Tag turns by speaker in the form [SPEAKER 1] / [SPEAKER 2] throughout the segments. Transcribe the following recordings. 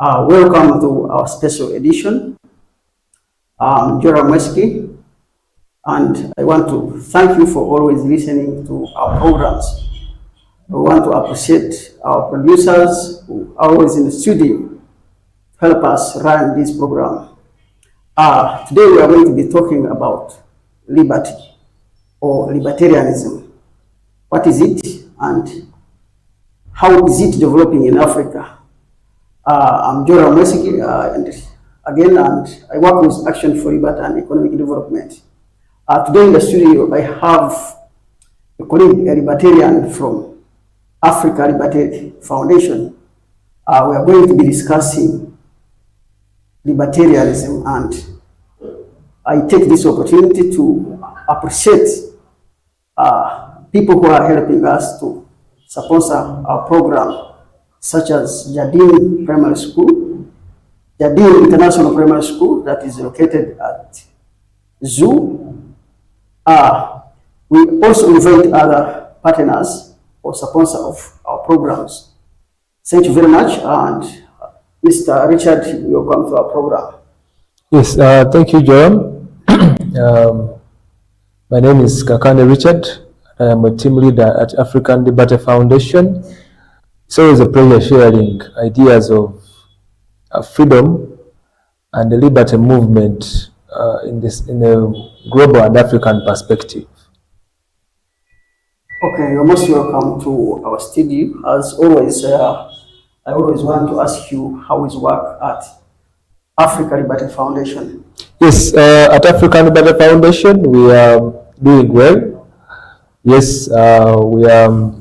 [SPEAKER 1] Welcome to our special edition. I'm Joram Weski, and I want to thank you for always listening to our programs. We want to appreciate our producers who are always in the studio to help us run this program. Today we are going to be talking about liberty or libertarianism. What is it and how is it developing in Africa? I'm Joram Weski, and I work with Action for Liberty and Economic Development. Today in the studio, I have a colleague, a libertarian from Africa Liberty Foundation. We are going to be discussing libertarianism, and I take this opportunity to appreciate people who are helping us to sponsor our program, such as Jardine Primary School, Jardine International Primary School that is located at Zoo. We also invite other partners or sponsors of our programs. Thank you very much, and Mr. Richard, welcome to our program.
[SPEAKER 2] Yes, thank you, Joram. My name is Kakande Richard. I am a team leader at African Liberty Foundation. It's always a pleasure sharing ideas of freedom and the liberty movement in a global and African perspective.
[SPEAKER 1] Okay, you're most welcome to our studio. As always, I always want to ask you how is work at Africa Liberty Foundation?
[SPEAKER 2] Yes, at African Liberty Foundation, we are doing well. Yes, we are,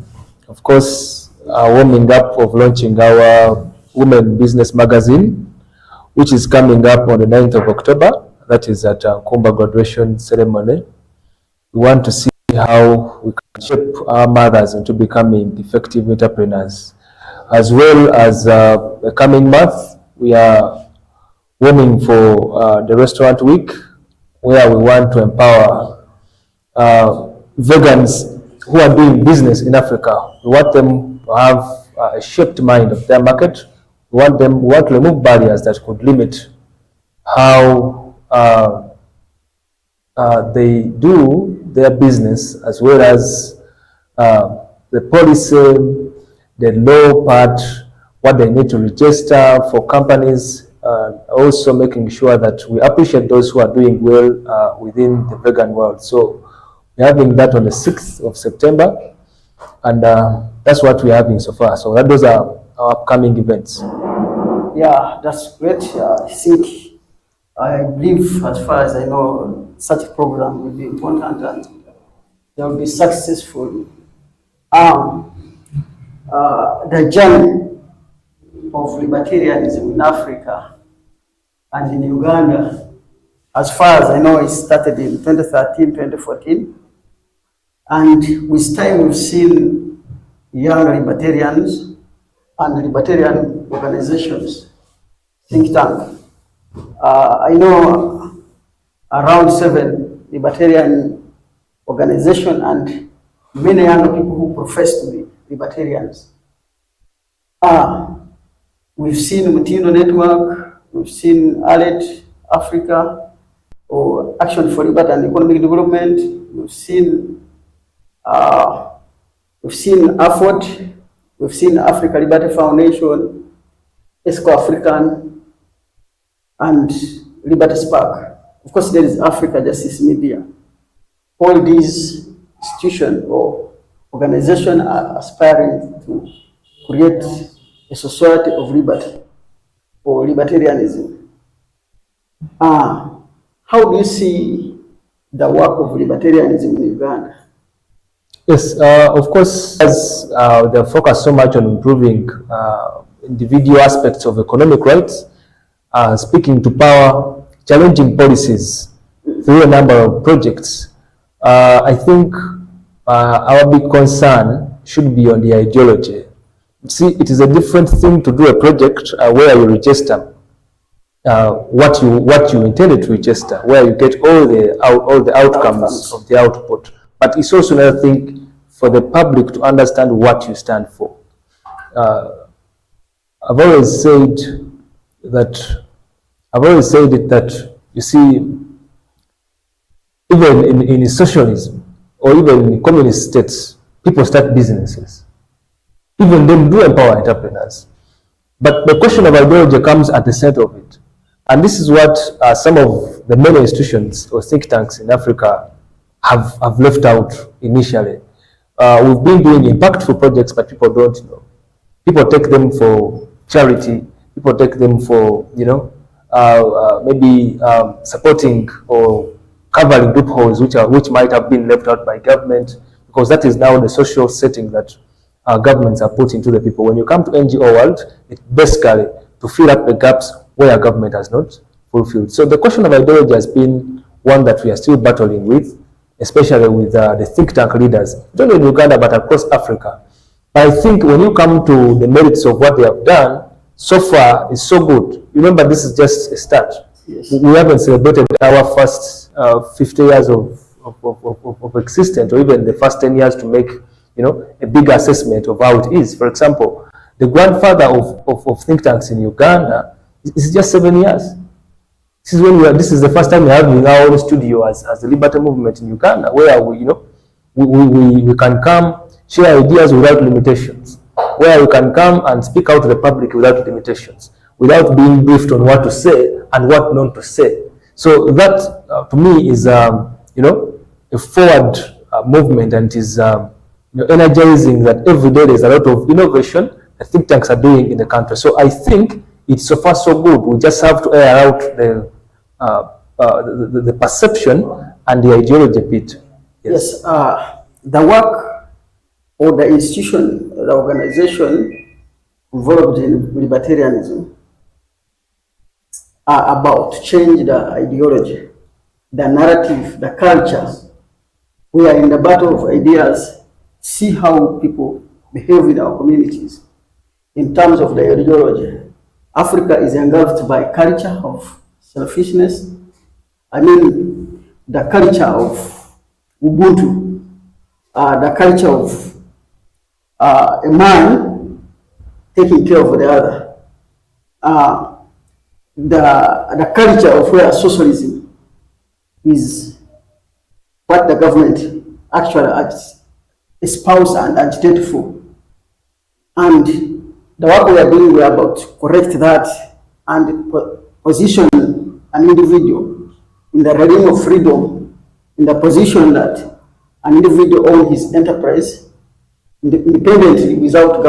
[SPEAKER 2] of course, warming up of launching our Women Business Magazine, which is coming up on the 9th of October. That is at Kumba graduation ceremony. We want to see how we can shape our mothers into becoming effective entrepreneurs. As well as the coming month, we are warming for the Restaurant Week, where we want to empower vegans who are doing business in Africa. We want them to have a shaped mind of their market. We want to remove barriers that could limit how they do their business, as well as the policy, the law part, what they need to register for companies, also making sure that we appreciate those who are doing well within the vegan world. So we're having that on the 6th of September, and that's what we're having so far. So those are our upcoming events.
[SPEAKER 1] Yeah, that's great. I believe, as far as I know, such a program will be important and they will be successful. The journey of libertarianism in Africa and in Uganda, as far as I know, it started in 2013, 2014. And with time, we've seen young libertarians and libertarian organizations, think tank. I know around 7 libertarian organizations and many young people who profess to be libertarians. We've seen Mutindo Network, we've seen Alert Africa, or Action for Liberty and Economic Development. We've seen AFOD, we've seen Africa Liberty Foundation, ESCO African, and Liberty Spark. Of course, there is Africa Justice Media. All these institutions or organizations are aspiring to create a society of liberty or libertarianism. How do you see the work of libertarianism in Uganda?
[SPEAKER 2] Yes, of course, as they focus so much on improving individual aspects of economic rights, speaking to power, challenging policies through a number of projects. I think our big concern should be on the ideology. See, it is a different thing to do a project where you register what you intended to register, where you get all the outcomes of the output. But it's also another thing for the public to understand what you stand for. I've always said that I've always said it that, you see, even in socialism or even in communist states, people start businesses. Even them do empower entrepreneurs. But the question of ideology comes at the center of it. And this is what some of the many institutions or think tanks in Africa have left out initially. We've been doing impactful projects, but people don't know. People take them for charity. People take them for, maybe supporting or covering loopholes which might have been left out by government, because that is now the social setting that governments are put into the people. When you come to NGO world, it's basically to fill up the gaps where government has not fulfilled. So the question of ideology has been one that we are still battling with, especially with the think tank leaders, not only in Uganda but across Africa. But I think when you come to the merits of what they have done, so far is so good. Remember, this is just a start.
[SPEAKER 1] Yes.
[SPEAKER 2] We haven't celebrated our first 50 years of existence, or even the first 10 years to make a big assessment of how it is. For example, the grandfather of think tanks in Uganda is just 7 years. This is the first time we have in our own studio as the Liberty Movement in Uganda, where we can come share ideas without limitations, where we can come and speak out to the public without limitations, without being briefed on what to say and what not to say. So that to me is a forward movement, and is energizing that every day there's a lot of innovation that think tanks are doing in the country. So I think it's so far so good. We just have to air out the perception and the ideology bit.
[SPEAKER 1] Yes, the work or the institution, the organization involved in libertarianism are about to change the ideology, the narrative, the culture. We are in the battle of ideas. See how people behave in our communities in terms of the ideology. Africa is engulfed by culture of selfishness. I mean, the culture of Ubuntu, the culture of a man taking care of the other, the culture of where socialism is what the government actually espouse and agitate for. And the work we are doing, we are about to correct that and position an individual in the realm of freedom, in the position that an individual owns his enterprise independently without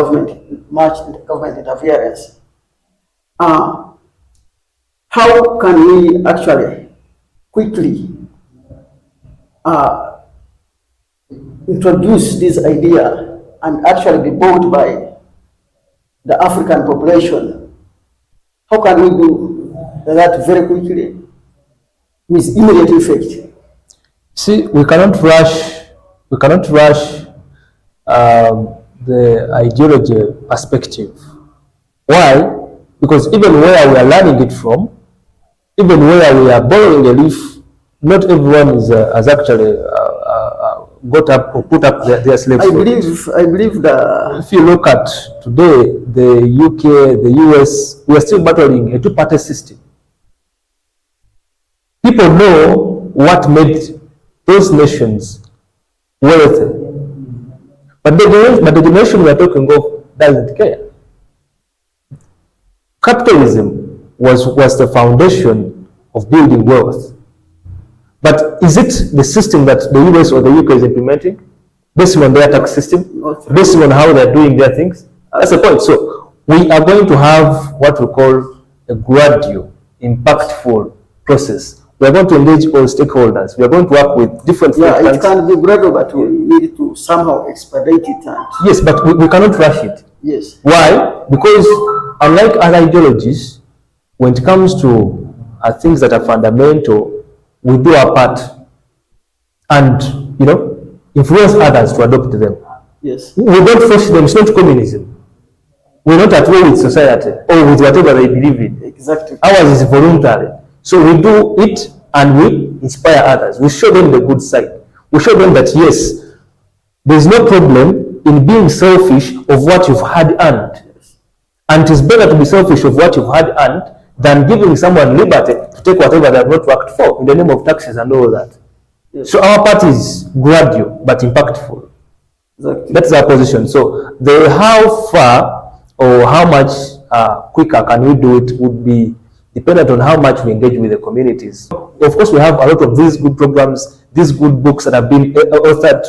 [SPEAKER 1] much government interference. How can we actually quickly introduce this idea and actually be bought by the African population? How can we do that very quickly with immediate effect?
[SPEAKER 2] See, we cannot rush the ideology perspective. Why? Because even where we are learning it from, even where we are borrowing a leaf, not everyone has actually got up or put up their slaves.
[SPEAKER 1] I believe that
[SPEAKER 2] if you look at today, the UK, the US, we are still battling a two-party system. People know what made those nations wealthy, but the generation we are talking of doesn't care. Capitalism was the foundation of building wealth. But is it the system that the US or the UK is implementing, based on their tax system, based on how they're doing their things? That's the point. So we are going to have what we call a gradual, impactful process. We are going to engage all stakeholders. We are going to work with different
[SPEAKER 1] it can be gradual, but we need to somehow expedite it.
[SPEAKER 2] Yes, but we cannot rush it.
[SPEAKER 1] Yes.
[SPEAKER 2] Why? Because unlike other ideologies, when it comes to things that are fundamental, we do our part and influence others to adopt them.
[SPEAKER 1] Yes.
[SPEAKER 2] We don't force them. It's not communism. We're not at war with society or with whatever they believe in.
[SPEAKER 1] Exactly.
[SPEAKER 2] Ours is voluntary. So we do it and we inspire others. We show them the good side. We show them that yes, there's no problem in being selfish of what you've had earned. And it is better to be selfish of what you've had earned than giving someone liberty to take whatever they have not worked for in the name of taxes and all that.
[SPEAKER 1] Yes.
[SPEAKER 2] So our party is gradual but impactful.
[SPEAKER 1] Exactly.
[SPEAKER 2] That's our position. So the how far or how much quicker can we do it would be dependent on how much we engage with the communities. Of course, we have a lot of these good programs, these good books that have been authored,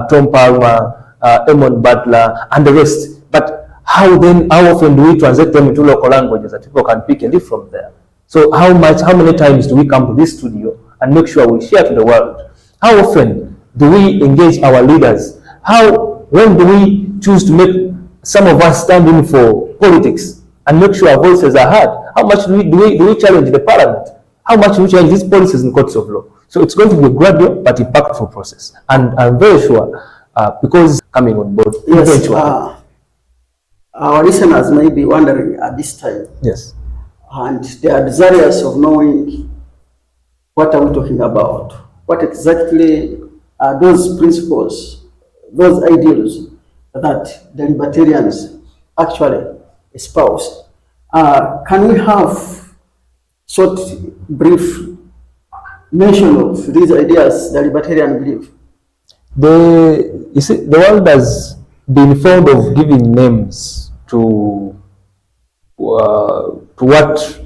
[SPEAKER 2] Tom Palmer, Eamon Butler, and the rest. But how often do we translate them into local languages that people can pick and live from there? So how many times do we come to this studio and make sure we share to the world? How often do we engage our leaders? When do we choose to make some of us stand in for politics and make sure our voices are heard? How much do we challenge the parliament? How much do we challenge these policies in courts of law? So it's going to be a gradual but impactful process. And I'm very sure, because coming on board,
[SPEAKER 1] yes,
[SPEAKER 2] eventually.
[SPEAKER 1] Our listeners may be wondering at this time.
[SPEAKER 2] Yes.
[SPEAKER 1] And they are desirous of knowing what are we talking about? What exactly are those principles, those ideals that the libertarians actually espouse? Can we have short, brief mention of these ideas the libertarian believe?
[SPEAKER 2] The world has been fond of giving names to what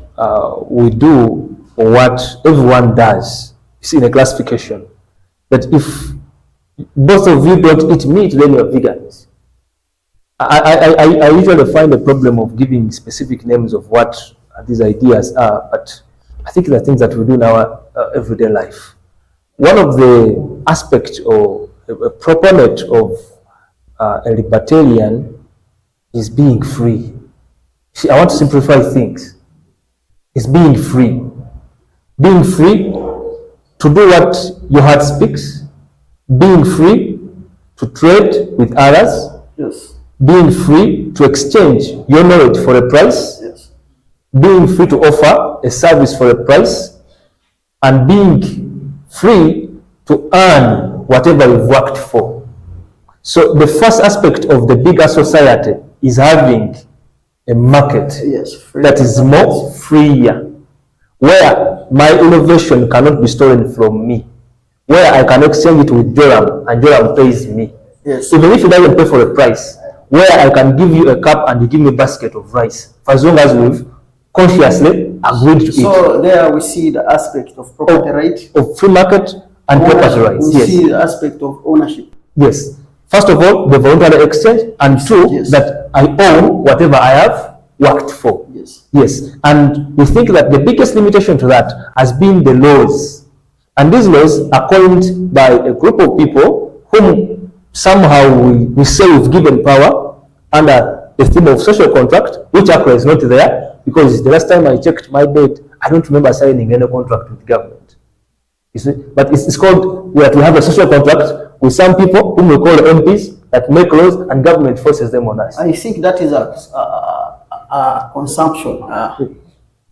[SPEAKER 2] we do or what everyone does. You see, in a classification. But if both of you don't eat meat, then you're vegans. I usually find a problem of giving specific names of what these ideas are, but I think the things that we do in our everyday life. One of the aspects or a proponent of a libertarian is being free. See, I want to simplify things. It's being free. Being free to do what your heart speaks. Being free to trade with others.
[SPEAKER 1] Yes.
[SPEAKER 2] Being free to exchange your knowledge for a price.
[SPEAKER 1] Yes.
[SPEAKER 2] Being free to offer a service for a price. And being free to earn whatever you've worked for. So the first aspect of the bigger society is having a market,
[SPEAKER 1] yes,
[SPEAKER 2] that is more freer, where my innovation cannot be stolen from me, where I can exchange it with Joram and Joram pays me.
[SPEAKER 1] Yes.
[SPEAKER 2] Even if he doesn't pay for a price, where I can give you a cup and you give me a basket of rice, for as long as we've consciously agreed to it.
[SPEAKER 1] So there we see the aspect of property right,
[SPEAKER 2] of free market and property rights.
[SPEAKER 1] We
[SPEAKER 2] yes.
[SPEAKER 1] see the aspect of ownership.
[SPEAKER 2] Yes. First of all, the voluntary exchange, and two,
[SPEAKER 1] yes,
[SPEAKER 2] that I own whatever I have worked for.
[SPEAKER 1] Yes.
[SPEAKER 2] Yes. And we think that the biggest limitation to that has been the laws. And these laws are coined by a group of people whom somehow we say we've given power under the theme of social contract, which actually is not there, because the last time I checked my date, I don't remember signing any contract with the government. You see? But it's called that we have a social contract with some people whom we call MPs that make laws and government forces them on us.
[SPEAKER 1] I think that is a consumption,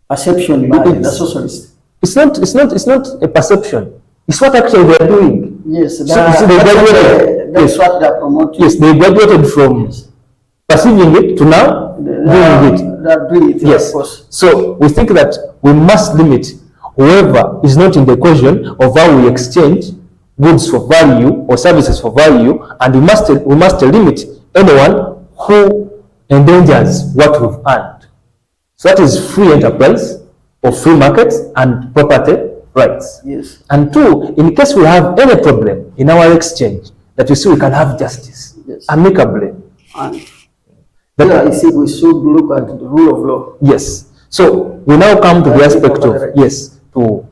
[SPEAKER 1] perception by the socialists.
[SPEAKER 2] It's not a perception. It's what actually they are doing.
[SPEAKER 1] Yes,
[SPEAKER 2] that's
[SPEAKER 1] what they are promoting.
[SPEAKER 2] Yes, they graduated from perceiving it to now doing it.
[SPEAKER 1] They are doing it.
[SPEAKER 2] Yes.
[SPEAKER 1] Of course.
[SPEAKER 2] So we think that we must limit whoever is not in the equation of how we exchange goods for value or services for value, and we must limit anyone who endangers what we've earned. So that is free enterprise or free markets and property rights.
[SPEAKER 1] Yes.
[SPEAKER 2] And two, in case we have any problem in our exchange, that we see we can have justice,
[SPEAKER 1] yes,
[SPEAKER 2] amicably.
[SPEAKER 1] And I think we should look at the rule of law.
[SPEAKER 2] Yes. So we now come to the aspect of, yes, to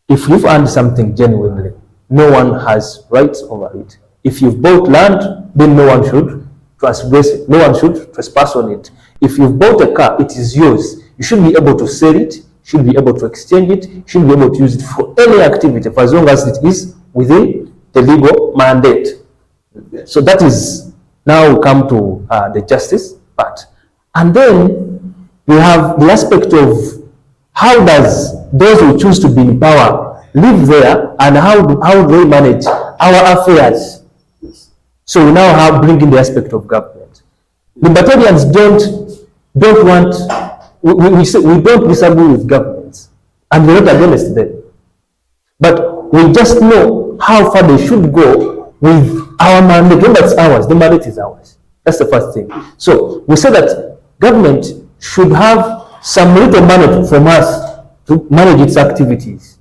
[SPEAKER 2] if you've earned something genuinely, no one has rights over it. If you've bought land, then no one should transgress it. No one should trespass on it. If you've bought a car, it is yours. You should be able to sell it, you should be able to exchange it, you should be able to use it for any activity, for as long as it is within the legal mandate. So that is, now we come to the justice part. And then we have the aspect of how does those who choose to be in power live there, and how do they manage our affairs. So we now bring in the aspect of government. Libertarians don't want we don't disagree with governments, and we're not against them. But we just know how far they should go with our mandate. Remember, it's ours. The mandate is ours. That's the first thing. So we say that government should have some little money from us to manage its activities.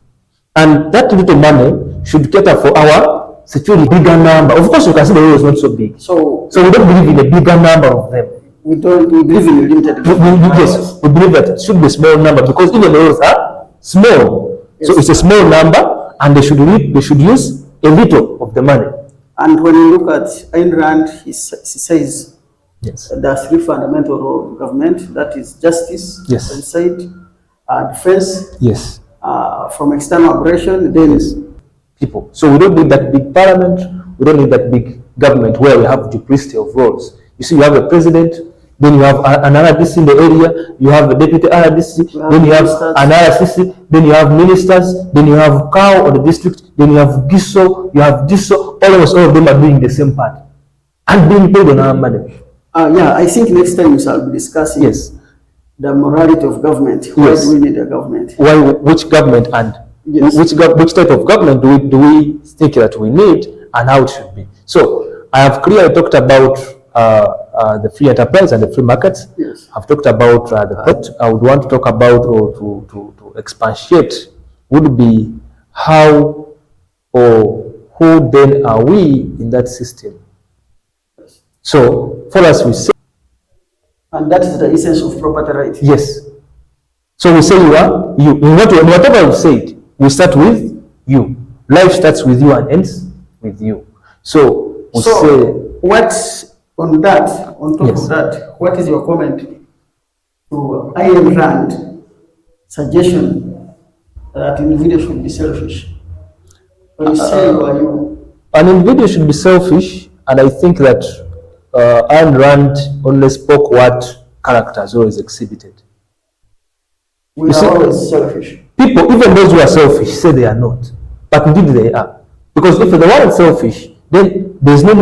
[SPEAKER 2] And that little money should cater for our security bigger number. Of course, you can see the role is not so big. So we don't believe in a bigger number of them.
[SPEAKER 1] We believe in limited.
[SPEAKER 2] Yes, we believe that it should be a small number because even the roles are small. Yes. So it's a small number, and they should use a little of the money.
[SPEAKER 1] And when you look at Ayn Rand, he says,
[SPEAKER 2] yes,
[SPEAKER 1] there are three fundamental roles of government. That is justice,
[SPEAKER 2] yes,
[SPEAKER 1] inside, defense,
[SPEAKER 2] yes,
[SPEAKER 1] from external aggression, then
[SPEAKER 2] yes, people. So we don't need that big parliament. We don't need that big government where we have duplicity of roles. You see, you have a president, then you have an RDC in the area, you have a deputy RDC, then you have an RCC, then you have ministers, then you have COW or the district, then you have GISO, you have DISO. Almost all of them are doing the same part and being paid on our money.
[SPEAKER 1] Yeah, I think next time we shall be discussing, yes, the morality of government. Why do we need a government?
[SPEAKER 2] Why? Which government, and yes, which type of government do we think that we need, and how it should be? So I have clearly talked about the free enterprise and the free markets.
[SPEAKER 1] Yes.
[SPEAKER 2] I've talked about the part I would want to talk about, or to expatiate, would be how or who then are we in that system. So for us, we say,
[SPEAKER 1] and that is the essence of property right.
[SPEAKER 2] yes. So we say you are you. Whatever we said, we start with you. Life starts with you and ends with you. So we say,
[SPEAKER 1] what's on that? On top, yes, of that, what is your comment to Ayn Rand suggestion that an individual should be selfish? When you say you are you,
[SPEAKER 2] an individual should be selfish, and I think that Ayn Rand only spoke what characters always exhibited.
[SPEAKER 1] We are always selfish.
[SPEAKER 2] People, even those who are selfish, say they are not, but indeed they are. Because if the one is selfish, then there is no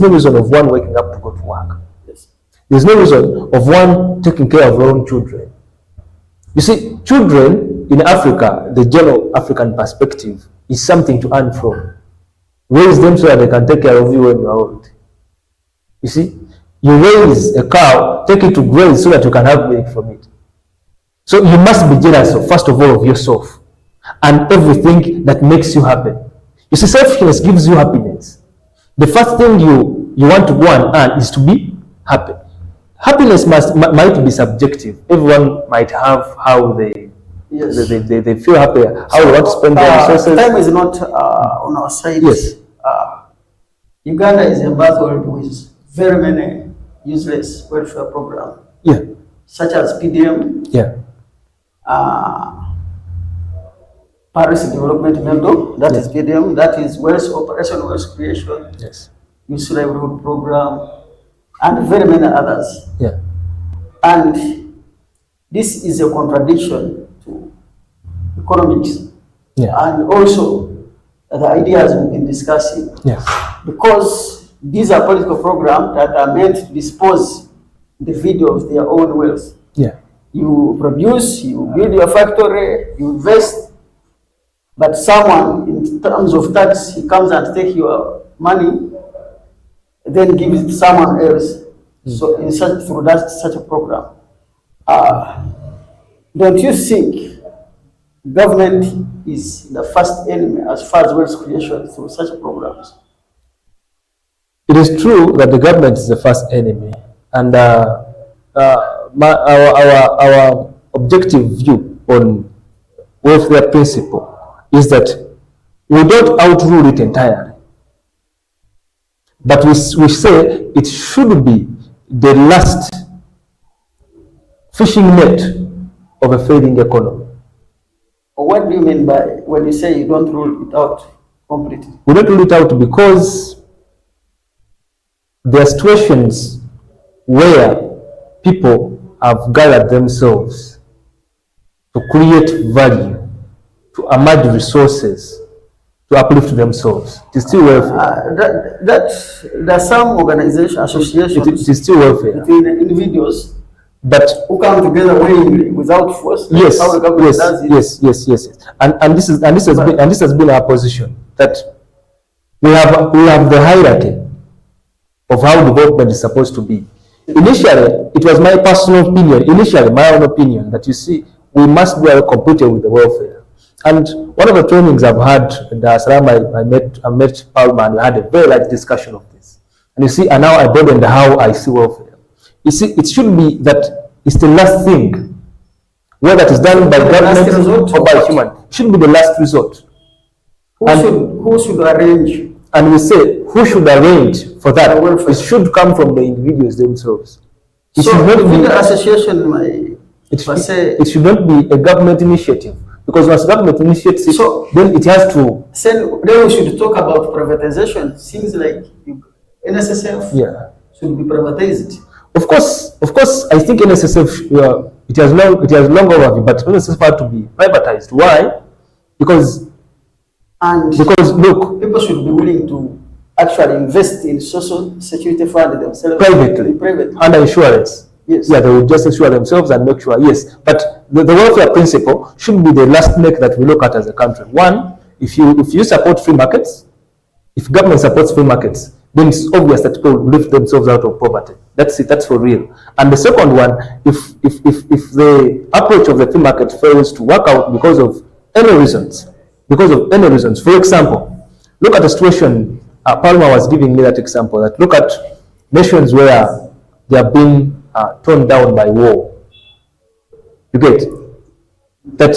[SPEAKER 2] reason of one waking up to go to work.
[SPEAKER 1] Yes.
[SPEAKER 2] There is no reason of one taking care of their own children. You see, children in Africa, the general African perspective, is something to earn from. Raise them so that they can take care of you when you are old. You see, you raise a cow, take it to graze so that you can have milk from it. So you must be jealous of, first of all, of yourself and everything that makes you happy. You see, selfishness gives you happiness. The first thing you want to go and earn is to be happy. Happiness might be subjective. Everyone might have how they, yes, they feel happy, how they want to spend their resources.
[SPEAKER 1] Time is not on our side.
[SPEAKER 2] Yes.
[SPEAKER 1] Uganda is embattled with very many useless welfare programs.
[SPEAKER 2] Yeah.
[SPEAKER 1] Such as PDM.
[SPEAKER 2] Yeah.
[SPEAKER 1] Paris Development Medal, that is PDM, that is Wealth Operation, Wealth Creation,
[SPEAKER 2] yes, Youth
[SPEAKER 1] Livelihood Program, and very many others.
[SPEAKER 2] Yeah.
[SPEAKER 1] And this is a contradiction to economics.
[SPEAKER 2] Yeah.
[SPEAKER 1] And also the ideas we've been discussing.
[SPEAKER 2] Yes.
[SPEAKER 1] Because these are political programs that are meant to dispose the video of their own wealth.
[SPEAKER 2] Yeah.
[SPEAKER 1] You produce, you build your factory, you invest, but someone, in terms of tax, he comes and takes your money, then gives it to someone else. So in through such a program, don't you think government is the first enemy as far as wealth creation through such programs?
[SPEAKER 2] It is true that the government is the first enemy, and our objective view on welfare principle is that we don't outrule it entirely, but we say it should be the last fishing net of a failing economy.
[SPEAKER 1] What do you mean by when you say you don't rule it out completely?
[SPEAKER 2] We don't rule it out because there are situations where people have gathered themselves to create value, to emerge resources, to uplift themselves. It is still welfare.
[SPEAKER 1] There are some organizations, associations,
[SPEAKER 2] it is still welfare
[SPEAKER 1] between individuals
[SPEAKER 2] But
[SPEAKER 1] who come together willingly without force.
[SPEAKER 2] Yes,
[SPEAKER 1] how the government does it.
[SPEAKER 2] yes. And this has been our position, that we have the hierarchy of how development is supposed to be. Initially, it was my personal opinion, my own opinion, that you see, we must be completed with the welfare. And one of the trainings I've had in Dar es Salaam, I met Palma, and we had a very large discussion of this. And you see, and now I broadened how I see welfare. You see, it should be that it's the last thing, whether it is done by government or by human. It should be the last resort.
[SPEAKER 1] Who should arrange?
[SPEAKER 2] And we say, who should arrange for that? It should come from the individuals themselves. It should not be
[SPEAKER 1] the association.
[SPEAKER 2] It should not be a government initiative, because once government initiates it, then it has to.
[SPEAKER 1] Then we should talk about privatization. Seems like NSSF should be privatized.
[SPEAKER 2] Of course, I think NSSF it has long overview, but NSSF had to be privatized. Why? Because look,
[SPEAKER 1] people should be willing to actually invest in social security fund themselves
[SPEAKER 2] privately under insurance.
[SPEAKER 1] Yes.
[SPEAKER 2] Yeah, they will just insure themselves and make sure. Yes, but the welfare principle should be the last neck that we look at as a country. One, if you support free markets, if government supports free markets, then it's obvious that people lift themselves out of poverty. That's it. That's for real. And the second one, if the approach of the free market fails to work out because of any reasons, for example, look at the situation. Palma was giving me that example. That look at nations where they are being torn down by war. You get that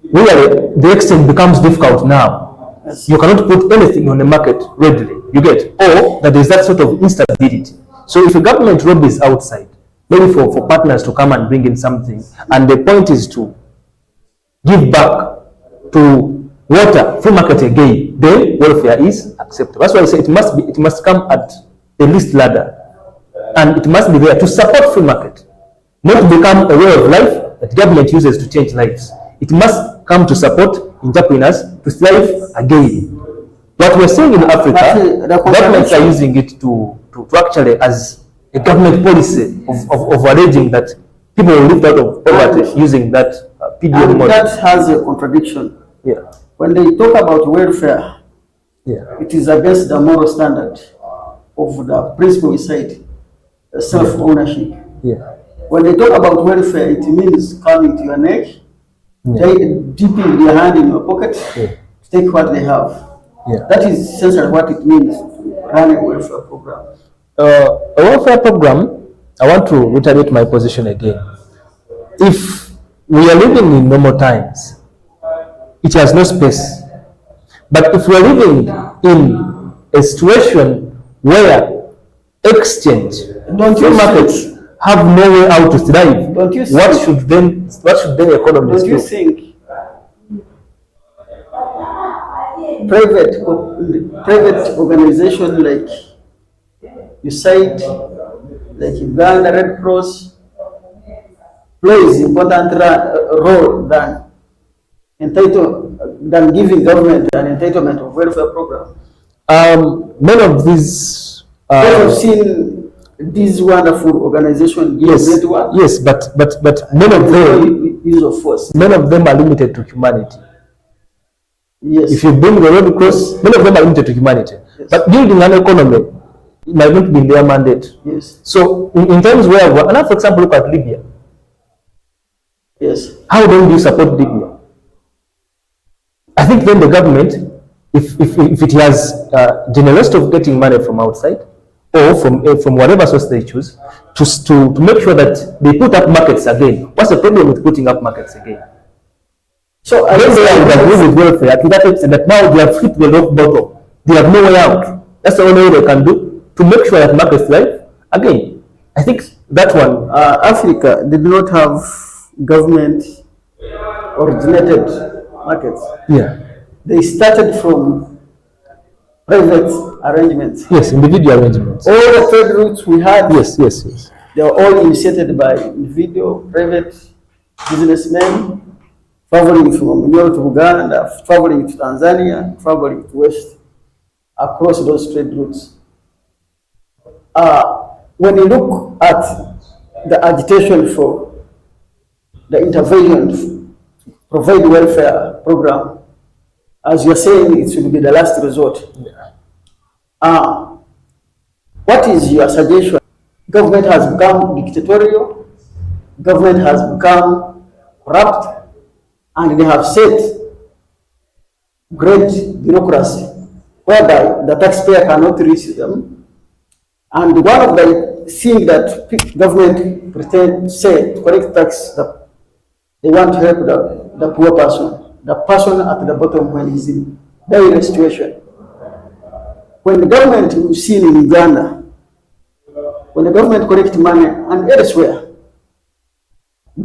[SPEAKER 2] really the exchange becomes difficult now. Yes. You cannot put anything on the market readily. You get, or that there is that sort of instability. So if a government lobbies outside, maybe for partners to come and bring in something, and the point is to give back to water free market again, then welfare is acceptable. That's why I say it must come at the least ladder, and it must be there to support free market, not to become a way of life that government uses to change lives. It must come to support entrepreneurs to thrive again. What we're seeing in Africa, governments are using it to actually as a government policy of alleging that people will live out of poverty using that PDM model.
[SPEAKER 1] That has a contradiction.
[SPEAKER 2] Yeah.
[SPEAKER 1] When they talk about welfare, it is against the moral standard of the principle we cite, self-ownership.
[SPEAKER 2] Yeah.
[SPEAKER 1] When they talk about welfare, it means coming to your neck, dipping their hand in your pocket, to take what they have.
[SPEAKER 2] Yeah.
[SPEAKER 1] That is essentially what it means to run a welfare program.
[SPEAKER 2] A welfare program, I want to reiterate my position again. If we are living in normal times, it has no space. But if we are living in a situation where exchange, free markets have no way out to thrive, what should then economies do?
[SPEAKER 1] Don't you think private organization like USAID, like Uganda Red Cross, plays important role than giving government an entitlement of welfare program?
[SPEAKER 2] Many of these
[SPEAKER 1] have seen these wonderful organizations.
[SPEAKER 2] Yes, but many of them
[SPEAKER 1] use of force.
[SPEAKER 2] Many of them are limited to humanity.
[SPEAKER 1] Yes.
[SPEAKER 2] If you bring the Red Cross, many of them are limited to humanity. Yes. But building an economy might not be in their mandate.
[SPEAKER 1] Yes.
[SPEAKER 2] So in terms where, now for example, look at Libya.
[SPEAKER 1] Yes.
[SPEAKER 2] How do you support Libya? I think then the government, if it has generosity of getting money from outside or from whatever source they choose, to make sure that they put up markets again. What's the problem with putting up markets again? So I don't agree with welfare to that extent that now they have hit the rock bottom. They have no way out. That's the only way they can do to make sure that markets thrive again. I think that one.
[SPEAKER 1] Africa did not have government originated markets.
[SPEAKER 2] Yeah.
[SPEAKER 1] They started from private arrangements.
[SPEAKER 2] Yes, individual arrangements.
[SPEAKER 1] All the trade routes we had.
[SPEAKER 2] Yes.
[SPEAKER 1] They were all initiated by individual private businessmen traveling from New York to Uganda, traveling to Tanzania, traveling to West, across those trade routes. When you look at the agitation for the intervention, provide welfare program, as you're saying, it should be the last resort. What is your suggestion? Government has become dictatorial, government has become corrupt, and they have set great bureaucracy whereby the taxpayer cannot reach them. And one of the things that government pretend say to collect tax, that they want to help the poor person, the person at the bottom when he's in dire situation. When the government, we've seen in Uganda, when the government collect money and elsewhere,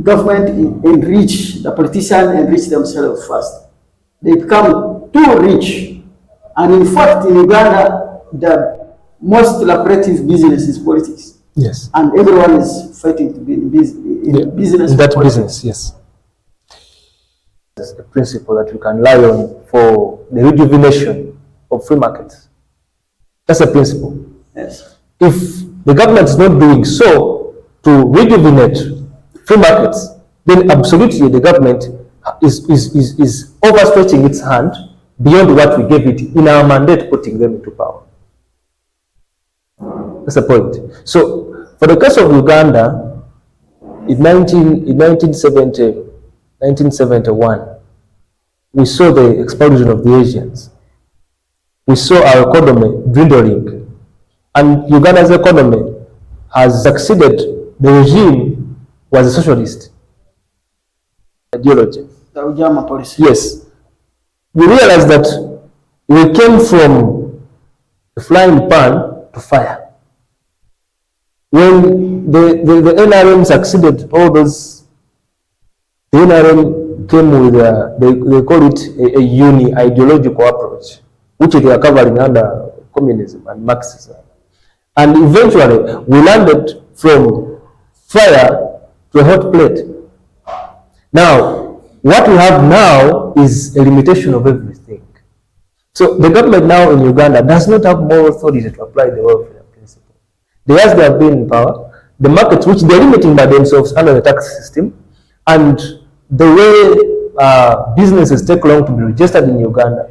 [SPEAKER 1] government enrich, the politicians enrich themselves first. They become too rich. And in fact, in Uganda, the most lucrative business is politics.
[SPEAKER 2] Yes.
[SPEAKER 1] And everyone is fighting to be in business.
[SPEAKER 2] In that business, yes. It's a principle that we can rely on for the rejuvenation of free markets. That's a principle.
[SPEAKER 1] Yes.
[SPEAKER 2] If the government is not doing so to rejuvenate free markets, then absolutely the government is overstretching its hand beyond what we gave it in our mandate, putting them into power. That's the point. So, for the case of Uganda, in 1971, we saw the expulsion of the Asians. We saw our economy dwindling, and Uganda's economy has succeeded. The regime was a socialist ideology.
[SPEAKER 1] The Ujama policy.
[SPEAKER 2] Yes. We realized that we came from a flying pan to fire. When the NRM succeeded, all those, the NRM came with they call it a uni-ideological approach, which they are covering under communism and Marxism. And eventually, we landed from fire to a hot plate. Now, what we have now is a limitation of everything. So the government now in Uganda does not have more authority to apply the welfare principle. They have been in power, the markets which they're limiting by themselves under the tax system, and the way businesses take long to be registered in Uganda,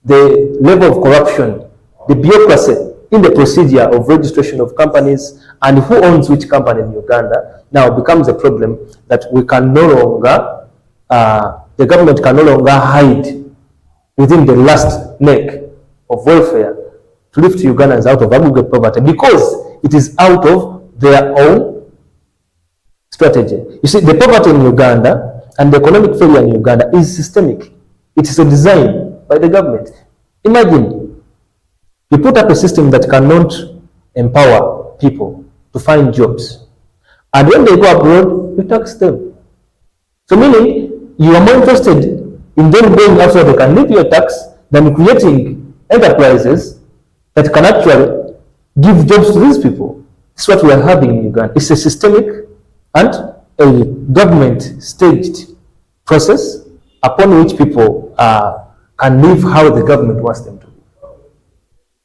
[SPEAKER 2] the level of corruption, the bureaucracy in the procedure of registration of companies and who owns which company in Uganda now becomes a problem that we can no longer the government can no longer hide within the last neck of welfare to lift Ugandans out of aggregate poverty, because it is out of their own strategy. You see, the poverty in Uganda and the economic failure in Uganda is systemic. It is a design by the government. Imagine you put up a system that cannot empower people to find jobs, and when they go abroad, you tax them. So meaning, you are more interested in them going outside they can live your tax than creating enterprises that can actually give jobs to these people. This is what we are having in Uganda. It's a systemic and a government staged process upon which people can live how the government wants them to live.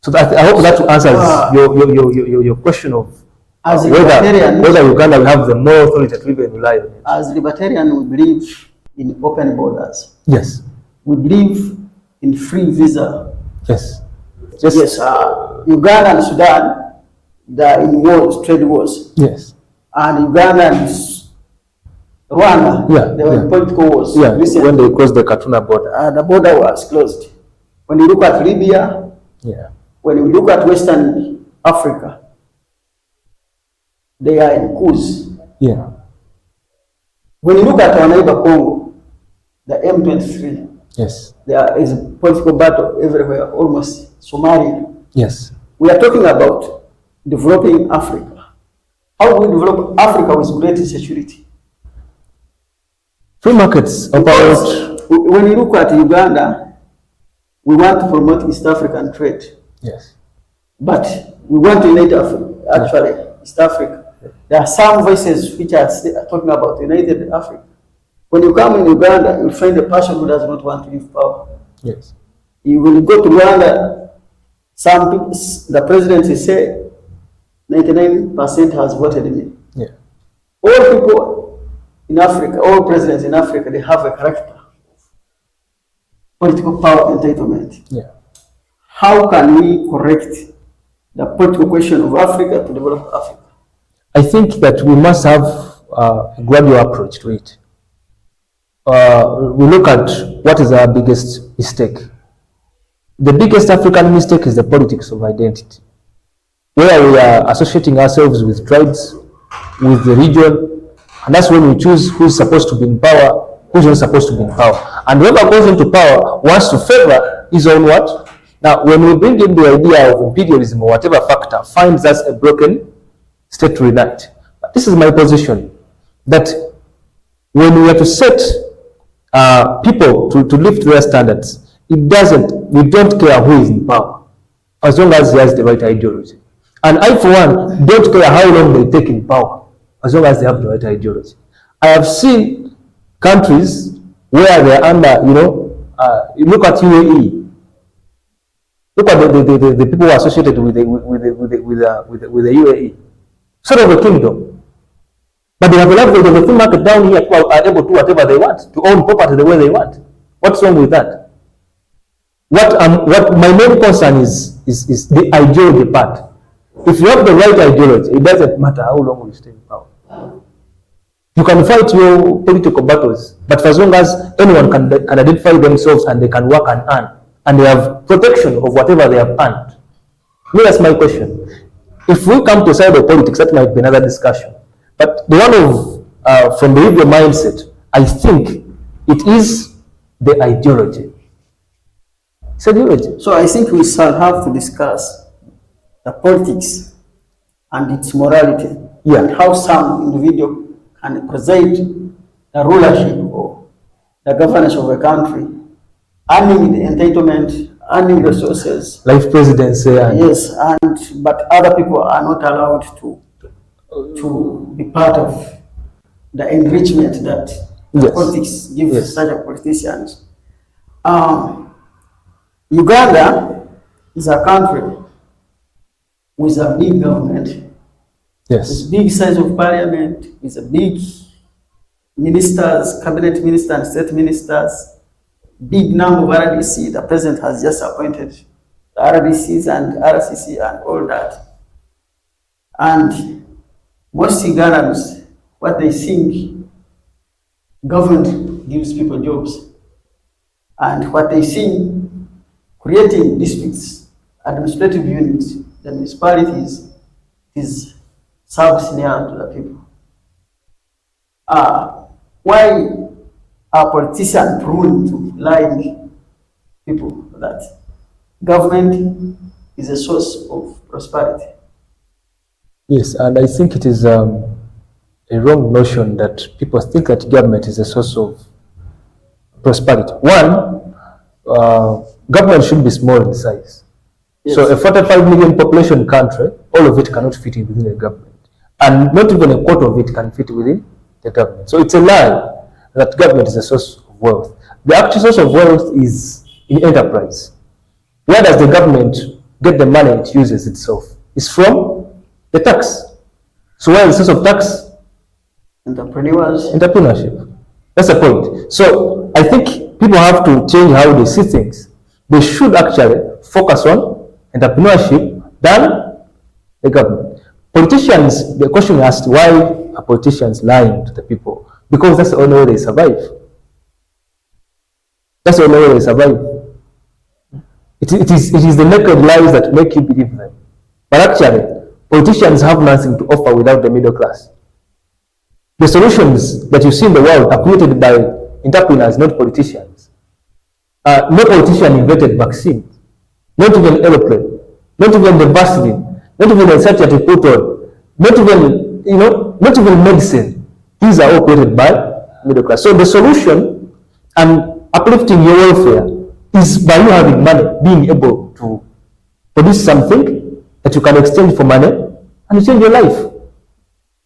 [SPEAKER 2] So I hope that answers your question of whether Uganda will have the moral authority to even rely on it.
[SPEAKER 1] As libertarian, we believe in open borders.
[SPEAKER 2] Yes.
[SPEAKER 1] We believe in free visa.
[SPEAKER 2] Yes.
[SPEAKER 1] Yes. Uganda and Sudan, they are in wars, trade wars.
[SPEAKER 2] Yes.
[SPEAKER 1] And Uganda and Rwanda, they were in political wars.
[SPEAKER 2] Yeah. Recently, when they closed the Katuna border.
[SPEAKER 1] The border was closed. When you look at Libya, when we look at Western Africa, they are in coups.
[SPEAKER 2] Yeah.
[SPEAKER 1] When you look at our neighbor Congo, the M23,
[SPEAKER 2] yes,
[SPEAKER 1] there is a political battle everywhere, almost Somalia.
[SPEAKER 2] Yes.
[SPEAKER 1] We are talking about developing Africa. How do we develop Africa with great security?
[SPEAKER 2] Free markets about.
[SPEAKER 1] When you look at Uganda, we want to promote East African trade.
[SPEAKER 2] Yes.
[SPEAKER 1] But we want to unite actually East Africa. There are some voices which are talking about United Africa. When you come in Uganda, you'll find a person who does not want to leave power.
[SPEAKER 2] Yes.
[SPEAKER 1] You will go to Rwanda, some people, the presidency say 99% has voted me.
[SPEAKER 2] Yeah.
[SPEAKER 1] all people in Africa, all presidents in Africa, they have a character, political power entitlement.
[SPEAKER 2] Yeah.
[SPEAKER 1] How can we correct the political question of Africa to develop Africa?
[SPEAKER 2] I think that we must have a gradual approach to it. We look at what is our biggest mistake. The biggest African mistake is the politics of identity, where we are associating ourselves with tribes, with the region, and that's when we choose who's supposed to be in power, who's not supposed to be in power. And whoever goes into power wants to favor his own what? Now, when we bring in the idea of imperialism or whatever factor finds us a broken state to unite. But this is my position, that when we are to set people to lift their standards, we don't care who is in power, as long as he has the right ideology. And I, for one, don't care how long they take in power, as long as they have the right ideology. I have seen countries where they are under, you look at UAE. Look at the people associated with the UAE, sort of a kingdom. But they have a level of the free market down here. People are able to do whatever they want, to own property the way they want. What's wrong with that? What my main concern is the ideology part. If you have the right ideology, it doesn't matter how long you stay in power. You can fight your political battles, but for as long as anyone can identify themselves and they can work and earn, and they have protection of whatever they have earned. That's my question. If we come to a side of politics, that might be another discussion. But the one of, from the Hebrew mindset, I think it is the ideology. It's ideology.
[SPEAKER 1] So I think we shall have to discuss the politics and its morality, and how some individual can preside the rulership or the governance of a country, earning the entitlement, earning resources,
[SPEAKER 2] life presidency.
[SPEAKER 1] Yes, but other people are not allowed to be part of the enrichment that politics gives such a politicians. Uganda is a country with a big government, with big size of parliament, with a big ministers, cabinet ministers, state ministers, big number of RDC. The president has just appointed the RDCs and RCC and all that. And most Ugandans, what they think, government gives people jobs. And what they think, creating districts, administrative units, the municipalities, is service near to the people. Why are politicians prone to lying people that government is a source of prosperity?
[SPEAKER 2] Yes, and I think it is a wrong notion that people think that government is a source of prosperity. One, government should be small in size. Yes. So a 45 million population country, all of it cannot fit in within a government. And not even a quarter of it can fit within the government. So it's a lie that government is a source of wealth. The actual source of wealth is in enterprise. Where does the government get the money it uses itself? It's from the tax. So where is the source of tax? Entrepreneurship. That's the point. So I think people have to change how they see things. They should actually focus on entrepreneurship than the government. Politicians, the question asked, why are politicians lying to the people? Because that's the only way they survive. That's the only way they survive. It is the naked lies that make you believe them. But actually, politicians have nothing to offer without the middle class. The solutions that you see in the world are created by entrepreneurs, not politicians. No politician invented vaccines, not even aeroplane, not even the vaccine, not even the research that you put on, not even medicine. These are all created by middle class. So the solution and uplifting your welfare is by you having money, being able to produce something that you can exchange for money and you change your life.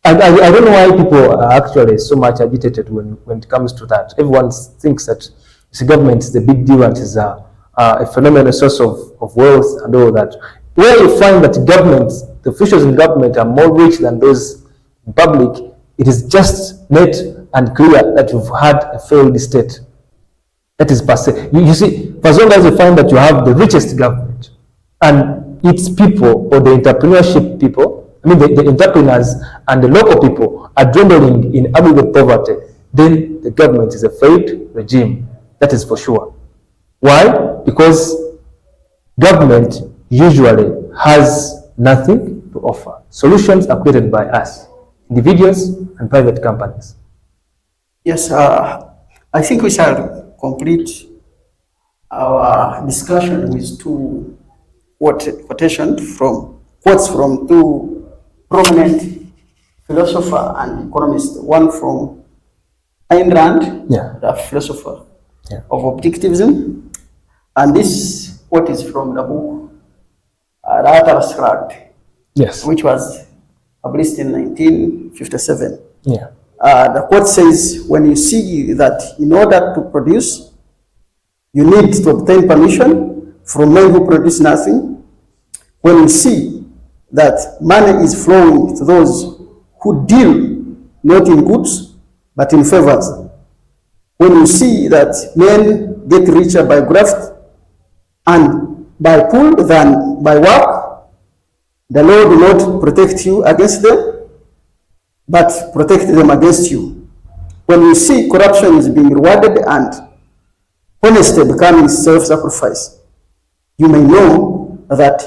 [SPEAKER 2] I don't know why people are actually so much agitated when it comes to that. Everyone thinks that the government is the big deal and is a phenomenal source of wealth and all that. Where you find that governments, the officials in government are more rich than those in public it is just net and clear that you've had a failed state. That is per se. You see, for as long as you find that you have the richest government and its people, or the entrepreneurship people, I mean the entrepreneurs and the local people are dwindling in aggregate poverty, then the government is a failed regime. That is for sure. Why? Because government usually has nothing to offer. Solutions are created by us, individuals and private companies.
[SPEAKER 1] Yes, I think we shall complete our discussion with two quotes from two prominent philosophers and economists. One from Ayn Rand, the philosopher of objectivism, and this quote is from the book Restream, which was published in 1957. The quote says, when you see that in order to produce, you need to obtain permission from men who produce nothing, when you see that money is flowing to those who deal not in goods but in favors, when you see that men get richer by graft and by pull than by work, the law do not protect you against them, but protect them against you. When you see corruption is being rewarded and honesty becoming self-sacrifice, you may know that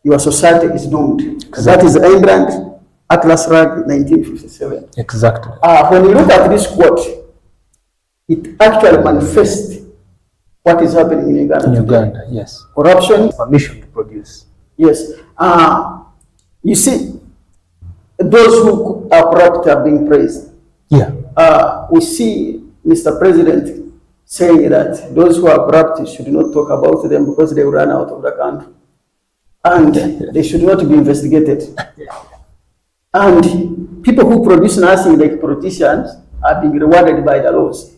[SPEAKER 1] your society is doomed. Exactly. That is Ayn Rand, Atlas Shrugged, 1957.
[SPEAKER 2] Exactly.
[SPEAKER 1] When you look at this quote, it actually manifests what is happening in Uganda.
[SPEAKER 2] In Uganda, yes.
[SPEAKER 1] Corruption.
[SPEAKER 2] Permission to produce.
[SPEAKER 1] Yes. You see, those who are corrupt are being praised. We see Mr. President saying that those who are corrupt should not talk about them because they will run out of the country. And they should not be investigated. And people who produce nothing, like politicians, are being rewarded by the laws.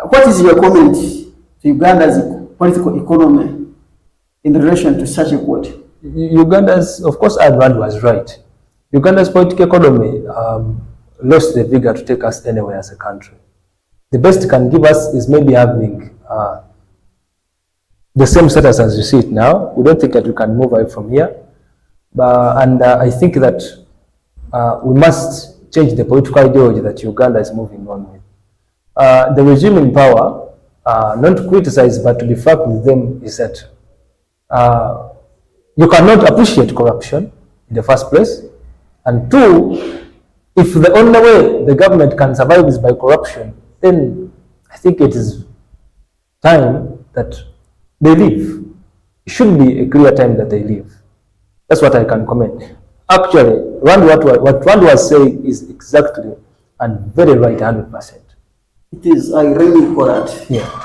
[SPEAKER 1] What is your comment to Uganda's political economy in relation to such a quote?
[SPEAKER 2] Uganda's, of course, Ayn Rand was right. Uganda's political economy lost the vigor to take us anywhere as a country. The best it can give us is maybe having the same status as you see it now. We don't think that we can move away from here. And I think that we must change the political ideology that Uganda is moving on with. The regime in power, not to criticize, but to be frank with them, is that you cannot appreciate corruption in the first place. And two, if the only way the government can survive is by corruption, then I think it is time that they leave. It should be a clear time that they leave. That's what I can comment. Actually, what Rand was saying is exactly and very right, 100%.
[SPEAKER 1] It is ironic that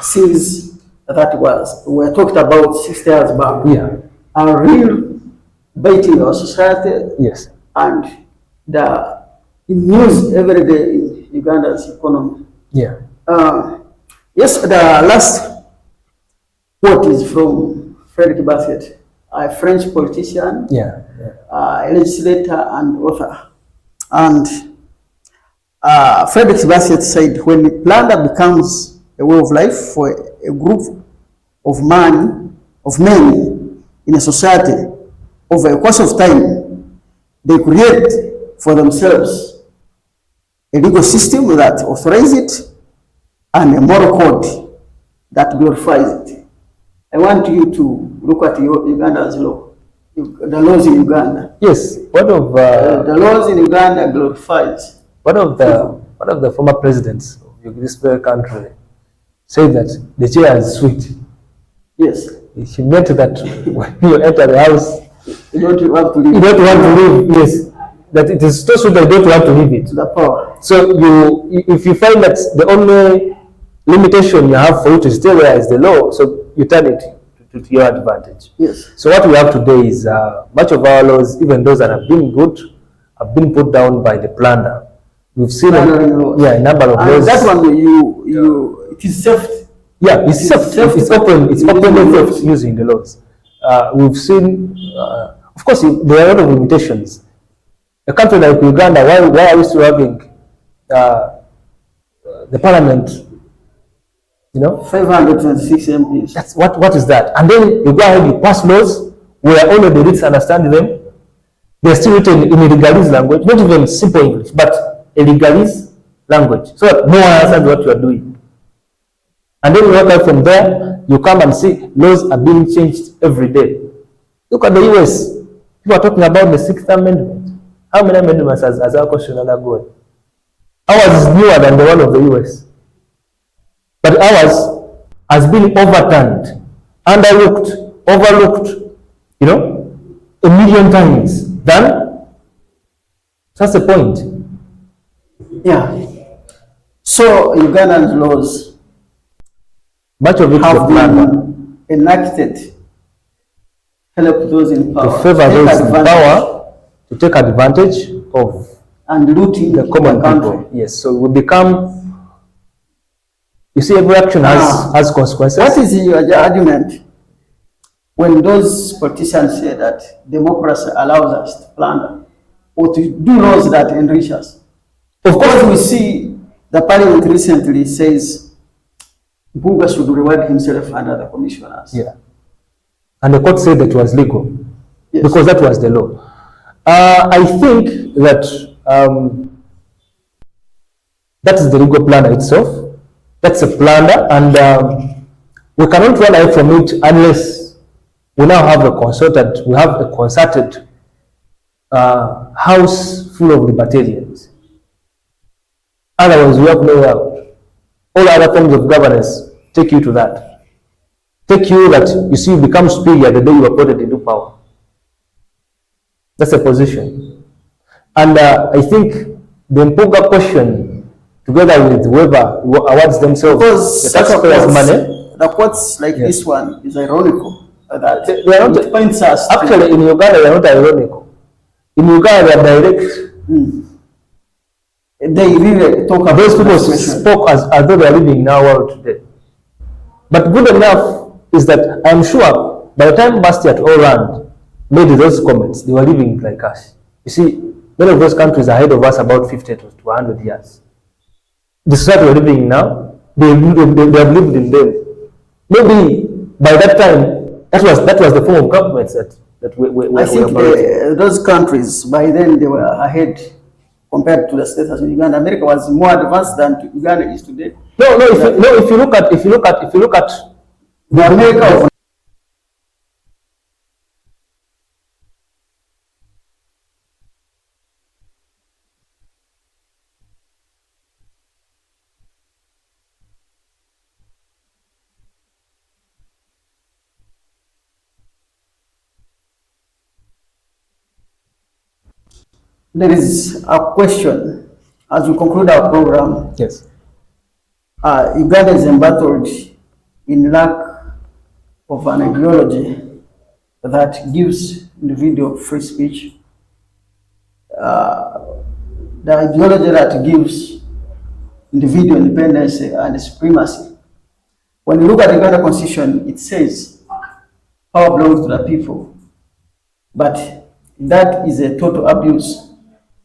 [SPEAKER 1] since that was, we were talked about 60 years back, a real bait in our society, and the news every day in Uganda's economy. Yes, the last quote is from Frederick Bassett, a French politician, a legislator and author. And Frederick Bassett said, when plunder becomes a way of life for a group of men in a society, over a course of time, they create for themselves a legal system that authorizes it and a moral code that glorifies it. I want you to look at Uganda's law, the laws in Uganda.
[SPEAKER 2] Yes, one of
[SPEAKER 1] the laws in Uganda glorifies.
[SPEAKER 2] One of the former presidents of this very country said that the chair is sweet.
[SPEAKER 1] Yes.
[SPEAKER 2] She meant that when you enter the house,
[SPEAKER 1] you don't want to leave.
[SPEAKER 2] You don't want to leave. Yes. That it is so sweet that you don't want to leave it.
[SPEAKER 1] The power.
[SPEAKER 2] So if you find that the only limitation you have for you to stay there is the law, so you turn it to your advantage.
[SPEAKER 1] Yes.
[SPEAKER 2] So what we have today is much of our laws, even those that have been good, have been put down by the plunder. We've seen a number of laws.
[SPEAKER 1] That one, it is theft.
[SPEAKER 2] Yeah, it's theft. It's open theft using the laws. We've seen, of course, there are a lot of limitations. A country like Uganda, why are we still having the parliament?
[SPEAKER 1] 526 MPs.
[SPEAKER 2] That's what is that? And then you go ahead, you pass laws where all of the elites understand them. They're still written in illegalese language, not even simple English, but illegalese language, so that no one understands what you are doing. And then you walk out from there, you come and see laws are being changed every day. Look at the US. People are talking about the 6th Amendment. How many amendments has our constitution undergone? Ours is newer than the one of the US. But ours has been overturned, underlooked, overlooked, a million times. Done? That's the point.
[SPEAKER 1] Yeah. So Ugandan laws,
[SPEAKER 2] much of it
[SPEAKER 1] have been enacted, help those in power,
[SPEAKER 2] to favor those in power, to take advantage of
[SPEAKER 1] and looting
[SPEAKER 2] the common people. Yes. So we become. You see, every action has consequences.
[SPEAKER 1] What is your argument when those politicians say that democracy allows us to plunder or to do laws that enrich us? Of course, we see the parliament recently says Buga should reward himself under the commissioners.
[SPEAKER 2] Yeah. And the court said that it was legal. Yes. Because that was the law. I think that that is the legal plunder itself. That's a plunder, and we cannot run away from it unless we now have a consultant. We have a concerted house full of libertarians. Otherwise, we have no way out. All other forms of governance take you to that. Take you that you see you become superior the day you are put into power. That's a position. And I think the Mpuga question, together with whoever awards themselves
[SPEAKER 1] because
[SPEAKER 2] the taxpayers' money.
[SPEAKER 1] The quotes like this one is ironical. That they are not points us.
[SPEAKER 2] Actually, in Uganda, they are not ironical. In Uganda, they are direct.
[SPEAKER 1] They really talk about
[SPEAKER 2] those people spoke as though they are living in our world today. But good enough is that I'm sure by the time Bastiat Orand made those comments, they were living like us. You see, many of those countries are ahead of us about 50 to 100 years. The society we're living in now, they have lived in them. Maybe by that time, that was the form of governments that we
[SPEAKER 1] I think those countries, by then they were ahead compared to the status in Uganda. America was more advanced than Uganda is today.
[SPEAKER 2] If you look at
[SPEAKER 1] the America of there is a question as we conclude our program.
[SPEAKER 2] Yes.
[SPEAKER 1] Uganda is embattled in lack of an ideology that gives individual free speech. The ideology that gives individual independence and supremacy. When you look at the Uganda Constitution, it says power belongs to the people, but that is a total abuse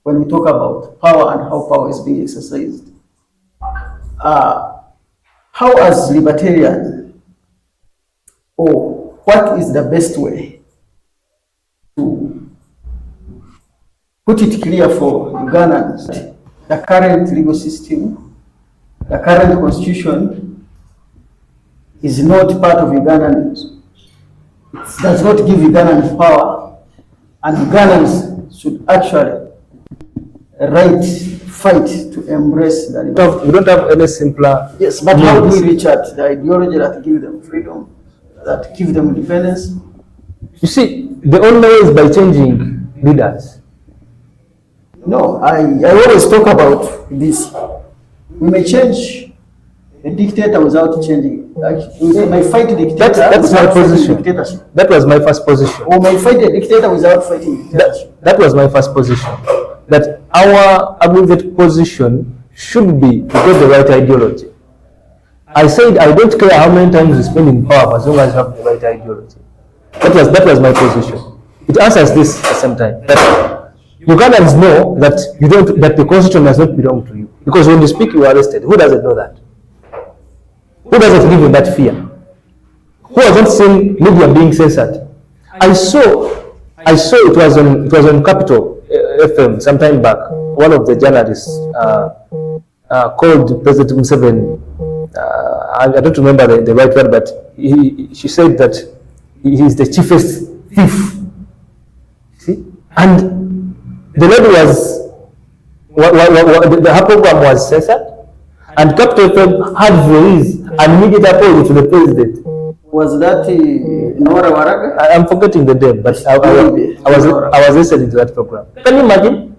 [SPEAKER 1] when we talk about power and how power is being exercised. How as libertarian, or what is the best way to put it clear for Ugandans? The current legal system, the current constitution is not part of Ugandans. It does not give Ugandans power, and Ugandans should actually fight to embrace the liberty.
[SPEAKER 2] We don't have any simpler.
[SPEAKER 1] Yes, but how do we reach out the ideology that gives them freedom, that gives them independence?
[SPEAKER 2] You see, the only way is by changing leaders.
[SPEAKER 1] No, I always talk about this. We may change a dictator without changing. We may fight a dictator.
[SPEAKER 2] That's my position. That was my first position.
[SPEAKER 1] We may fight a dictator without fighting dictatorship.
[SPEAKER 2] That was my first position. That our aggregate position should be to get the right ideology. I said I don't care how many times you spend in power as long as you have the right ideology. That was my position. It answers this at the same time. That Ugandans know that that the constitution does not belong to you, because when you speak, you are arrested. Who doesn't know that? Who doesn't live in that fear? Who has not seen media being censored? I saw it was on Capital FM some time back. One of the journalists called President Museveni. I don't remember the right word, but she said that he is the chiefest thief. See, and the lady her program was censored, and Capital FM had released an immediate apology to the president.
[SPEAKER 1] Was that Nora Waraga?
[SPEAKER 2] I'm forgetting the name, but I was listening to that program. Can you imagine?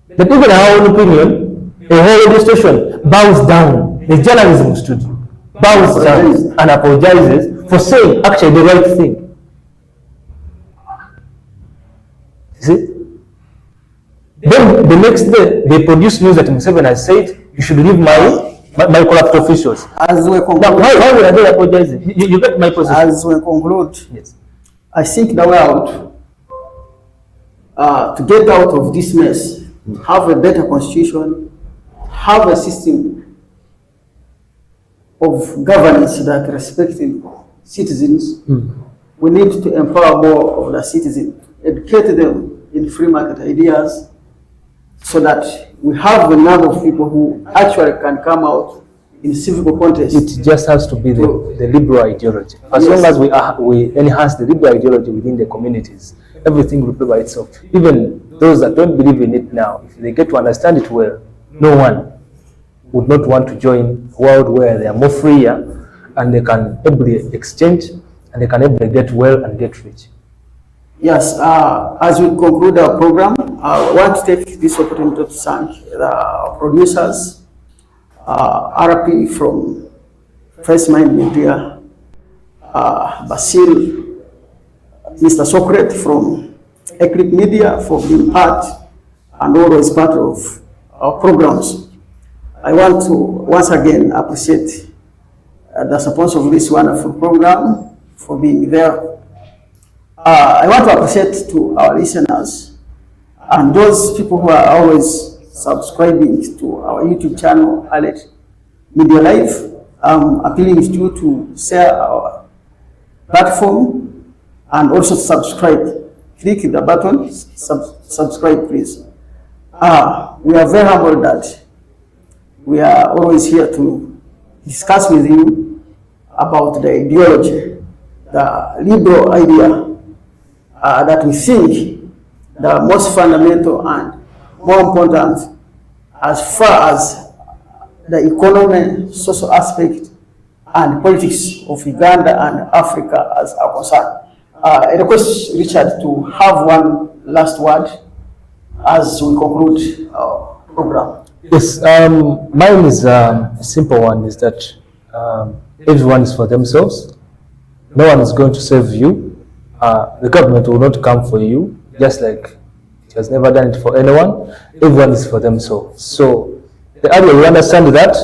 [SPEAKER 2] The people have own opinion, the whole radio station bows down, the journalism studio bows down and apologizes for saying actually the right thing. You see? Then the next day, they produce news that Museveni has said, you should leave my corrupt officials.
[SPEAKER 1] As we conclude,
[SPEAKER 2] now, why are they apologizing? You get my position.
[SPEAKER 1] As we conclude,
[SPEAKER 2] yes.
[SPEAKER 1] I think the way out, to get out of this mess, have a better constitution, have a system of governance that respecting citizens. We need to empower more of the citizens, educate them in free market ideas, so that we have a number of people who actually can come out in civil contest.
[SPEAKER 2] It just has to be the liberal ideology. As long as we enhance the liberal ideology within the communities, everything will pay by itself. Even those that don't believe in it now, if they get to understand it well, no one would not want to join a world where they are more freer and they can ably exchange and they can ably get well and get rich.
[SPEAKER 1] Yes, as we conclude our program, I want to take this opportunity to thank the producers, RP from First Mind Media, Basil, Mr. Socrates from Eclipse Media for being part and always part of our programs. I want to once again appreciate the sponsor of this wonderful program for being there. I want to appreciate to our listeners and those people who are always subscribing to our YouTube channel, Alert Media Live. I'm appealing to you to share our platform and also subscribe. Click the button, subscribe please. We are very humbled that we are always here to discuss with you about the ideology, the liberal idea that we think the most fundamental and more important as far as the economy, social aspect, and politics of Uganda and Africa as are concerned. I request Richard to have one last word as we conclude our program.
[SPEAKER 2] Yes, mine is a simple one, is that everyone is for themselves. No one is going to save you. The government will not come for you, just like it has never done it for anyone. Everyone is for themselves. So the earlier you understand that,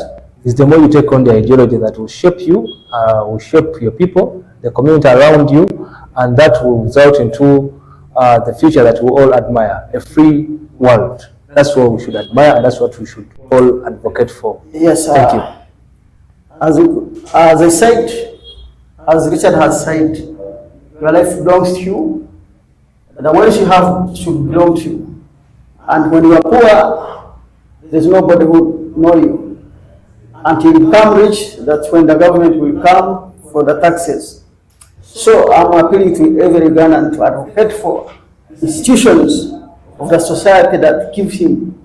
[SPEAKER 2] is the more you take on the ideology that will shape you, will shape your people, the community around you, and that will result into the future that we all admire, a free world. That's what we should admire, and that's what we should all advocate for.
[SPEAKER 1] Yes,
[SPEAKER 2] thank you.
[SPEAKER 1] As I said, as Richard has said, your life belongs to you. The wealth you have should belong to you. And when you are poor, there's nobody who know you. Until you become rich, that's when the government will come for the taxes. So I'm appealing to every Ugandan to advocate for institutions of the society that give him